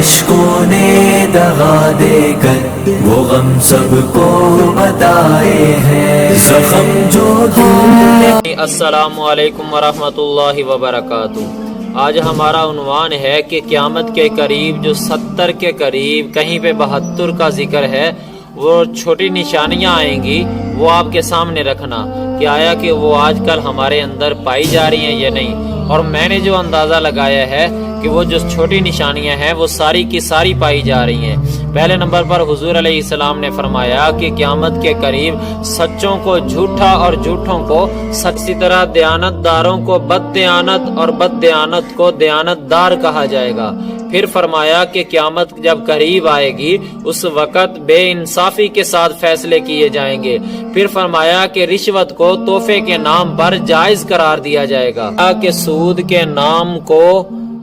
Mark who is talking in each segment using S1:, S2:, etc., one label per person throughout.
S1: عشقوں نے دغا دے کر وہ غم سب کو بتائے ہیں، زخم جو دل نے۔
S2: السلام علیکم ورحمۃ اللہ وبرکاتہ۔ آج ہمارا عنوان ہے کہ قیامت کے قریب جو 70 کے قریب کہیں پہ 72 کا ذکر ہے، وہ چھوٹی نشانیاں آئیں گی، وہ آپ کے سامنے رکھنا کہ آیا کہ وہ آج کل ہمارے اندر پائی جا رہی ہیں یا نہیں۔ اور میں نے جو اندازہ لگایا ہے کہ وہ جو چھوٹی نشانیاں ہیں وہ ساری کی ساری پائی جا رہی ہیں۔ پہلے نمبر پر حضور علیہ السلام نے فرمایا کہ قیامت کے قریب سچوں کو جھوٹا اور جھوٹوں کو سچ، اسی طرح دیانت داروں کو بد دیانت اور بد دیانت کو دیانت دار کہا جائے گا۔ پھر فرمایا کہ قیامت جب قریب آئے گی اس وقت بے انصافی کے ساتھ فیصلے کیے جائیں گے۔ پھر فرمایا کہ رشوت کو تحفے کے نام پر جائز قرار دیا جائے گا، کہ سود کے نام کو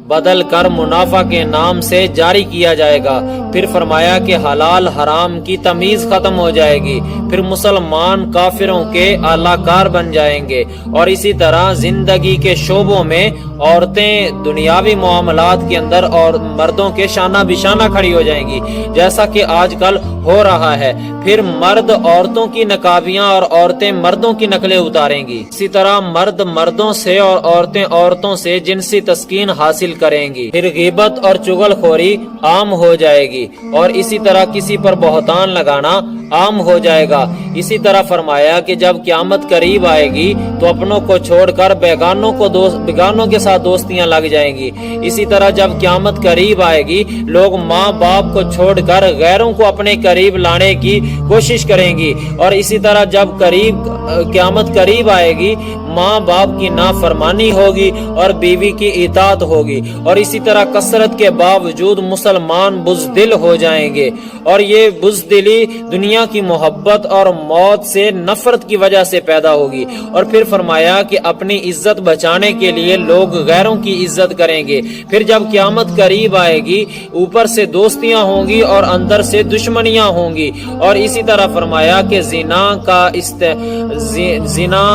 S2: بدل کر منافع کے نام سے جاری کیا جائے گا۔ پھر فرمایا کہ حلال حرام کی تمیز ختم ہو جائے گی، پھر مسلمان کافروں کے اعلی کار بن جائیں گے، اور اسی طرح زندگی کے شعبوں میں عورتیں دنیاوی معاملات کے اندر اور مردوں کے شانہ بشانہ کھڑی ہو جائیں گی، جیسا کہ آج کل ہو رہا ہے۔ پھر مرد عورتوں کی نقابیاں اور عورتیں مردوں کی نقلیں اتاریں گی، اسی طرح مرد مردوں سے اور عورتیں عورتوں سے جنسی تسکین حاصل کریں گی۔ پھر غیبت اور چغل خوری عام ہو جائے گی، اور اسی طرح کسی پر بہتان لگانا عام ہو جائے گا۔ اسی طرح فرمایا کہ جب قیامت قریب آئے گی تو اپنوں کو چھوڑ کر بیگانوں کے ساتھ دوستیاں لگ جائیں گی۔ اسی طرح جب قیامت قریب آئے گی لوگ ماں باپ کو چھوڑ کر غیروں کو اپنے قریب لانے کی کوشش کریں گی، اور اسی طرح جب قیامت قریب آئے گی ماں باپ کی نافرمانی ہوگی اور بیوی کی اطاعت ہوگی، اور اسی طرح کثرت کے باوجود مسلمان بزدل ہو جائیں گے، اور یہ بزدلی دنیا کی محبت اور موت سے نفرت کی وجہ سے پیدا ہوگی۔ اور پھر فرمایا کہ اپنی عزت بچانے کے لیے لوگ غیروں کی عزت کریں گے۔ پھر جب قیامت قریب آئے گی اوپر سے دوستیاں ہوں گی اور اندر سے دشمنیاں ہوں گی، اور اسی طرح فرمایا کہ زنا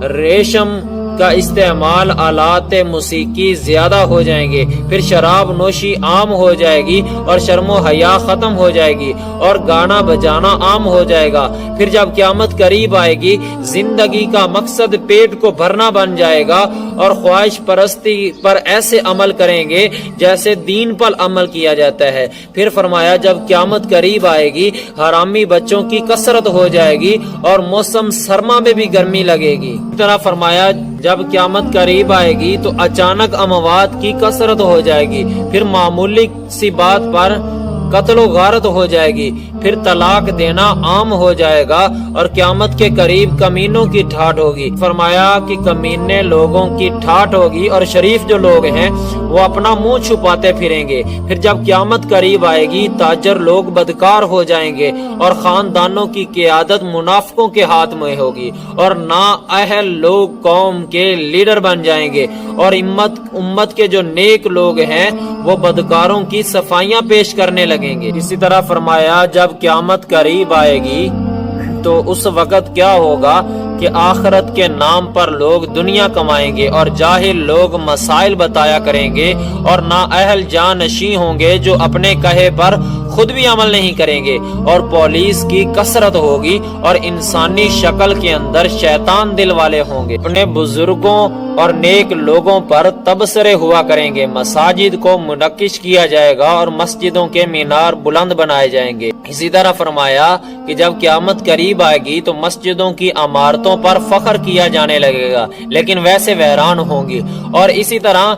S2: ریشم کا استعمال آلات موسیقی زیادہ ہو جائیں گے۔ پھر شراب نوشی عام ہو جائے گی اور شرم و حیا ختم ہو جائے گی، اور گانا بجانا عام ہو جائے گا۔ پھر جب قیامت قریب آئے گی زندگی کا مقصد پیٹ کو بھرنا بن جائے گا، اور خواہش پرستی پر ایسے عمل کریں گے جیسے دین پر عمل کیا جاتا ہے۔ پھر فرمایا جب قیامت قریب آئے گی حرامی بچوں کی کثرت ہو جائے گی، اور موسم سرما میں بھی گرمی لگے گی۔ اس طرح فرمایا جب قیامت قریب آئے گی تو اچانک اموات کی کثرت ہو جائے گی، پھر معمولی سی بات پر قتل و غارت ہو جائے گی، پھر طلاق دینا عام ہو جائے گا، اور قیامت کے قریب کمینوں کی ٹھاٹ ہوگی۔ فرمایا کہ کمینے لوگوں کی ٹھاٹ ہوگی، اور شریف جو لوگ ہیں وہ اپنا منہ چھپاتے پھریں گے۔ پھر جب قیامت قریب آئے گی تاجر لوگ بدکار ہو جائیں گے، اور خاندانوں کی قیادت منافقوں کے ہاتھ میں ہوگی، اور نااہل لوگ قوم کے لیڈر بن جائیں گے، اور امت کے جو نیک لوگ ہیں وہ بدکاروں کی صفائیاں پیش کرنے لگیں گے۔ اسی طرح فرمایا جب قیامت قریب آئے گی تو اس وقت کیا ہوگا کہ آخرت کے نام پر لوگ دنیا کمائیں گے، اور جاہل لوگ مسائل بتایا کریں گے، اور نااہل جانشین ہوں گے جو اپنے کہے پر خود بھی عمل نہیں کریں گے، اور پولیس کی کثرت ہوگی، اور انسانی شکل کے اندر شیطان دل والے ہوں گے۔ اپنے بزرگوں اور نیک لوگوں پر تبصرے ہوا کریں گے، مساجد کو منقش کیا جائے گا، اور مسجدوں کے مینار بلند بنائے جائیں گے۔ اسی طرح فرمایا کہ جب قیامت قریب آئے گی تو مسجدوں کی عمارتوں پر فخر کیا جانے لگے گا، لیکن ویسے ویران ہوں گی، اور اسی طرح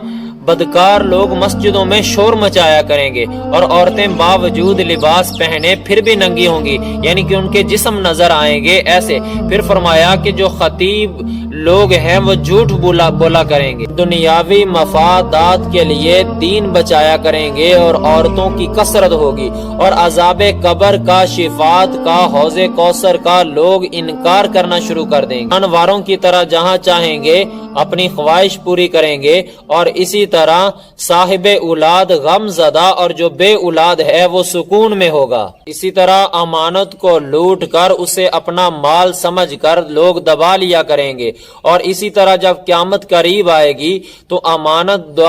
S2: بدکار لوگ مسجدوں میں شور مچایا کریں گے، اور عورتیں باوجود لباس پہنے پھر بھی ننگی ہوں گی، یعنی کہ ان کے جسم نظر آئیں گے ایسے۔ پھر فرمایا کہ جو خطیب لوگ ہیں وہ جھوٹ بولا کریں گے، دنیاوی مفادات کے لیے دین بچایا کریں گے، اور عورتوں کی کثرت ہوگی، اور عذاب قبر کا، شفاعت کا، حوض کوثر کا لوگ انکار کرنا شروع کر دیں گے۔ جانوروں کی طرح جہاں چاہیں گے اپنی خواہش پوری کریں گے، اور اسی طرح صاحب اولاد غم زدہ اور جو بے اولاد ہے وہ سکون میں ہوگا۔ اسی طرح امانت کو لوٹ کر اسے اپنا مال سمجھ کر لوگ دبا لیا کریں گے، اور اسی طرح جب قیامت قریب آئے گی تو امانت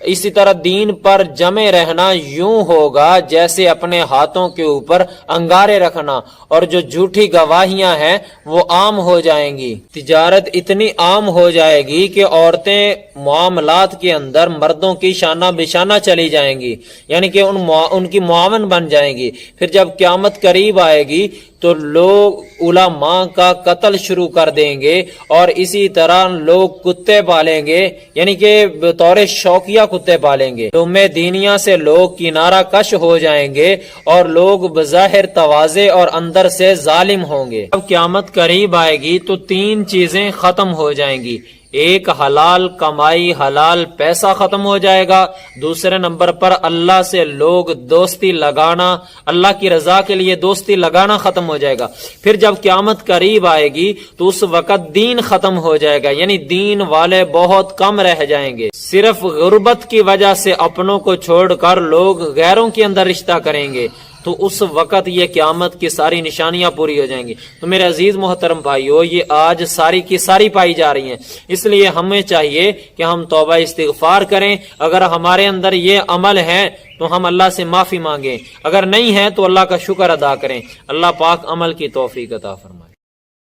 S2: اسی طرح دین پر جمع رہنا یوں ہوگا جیسے اپنے ہاتھوں کے اوپر انگارے رکھنا، اور جو جھوٹی گواہیاں ہیں وہ عام ہو جائیں گی۔ تجارت اتنی عام ہو جائے گی کہ عورتیں معاملات کے اندر مردوں کی شانہ بشانہ چلی جائیں گی، یعنی کہ ان کی معاون بن جائیں گی۔ پھر جب قیامت قریب آئے گی تو لوگ علماء کا قتل شروع کر دیں گے، اور اسی طرح لوگ کتے پالیں گے، یعنی کہ بطور شوقیہ کتے پالیں گے۔ علوم دینیہ سے لوگ کنارہ کش ہو جائیں گے اور لوگ بظاہر تواضع اور اندر سے ظالم ہوں گے۔ جب قیامت قریب آئے گی تو تین چیزیں ختم ہو جائیں گی۔ ایک، حلال کمائی، حلال پیسہ ختم ہو جائے گا۔ دوسرے نمبر پر اللہ سے لوگ دوستی لگانا، اللہ کی رضا کے لیے دوستی لگانا ختم ہو جائے گا۔ پھر جب قیامت قریب آئے گی تو اس وقت دین ختم ہو جائے گا، یعنی دین والے بہت کم رہ جائیں گے۔ صرف غربت کی وجہ سے اپنوں کو چھوڑ کر لوگ غیروں کے اندر رشتہ کریں گے، تو اس وقت یہ قیامت کی ساری نشانیاں پوری ہو جائیں گی۔ تو میرے عزیز محترم بھائیو، یہ آج ساری کی ساری پائی جا رہی ہیں، اس لیے ہمیں چاہیے کہ ہم توبہ استغفار کریں۔ اگر ہمارے اندر یہ عمل ہے تو ہم اللہ سے معافی مانگیں، اگر نہیں ہے تو اللہ کا شکر ادا کریں۔ اللہ پاک عمل کی توفیق عطا فرمائے۔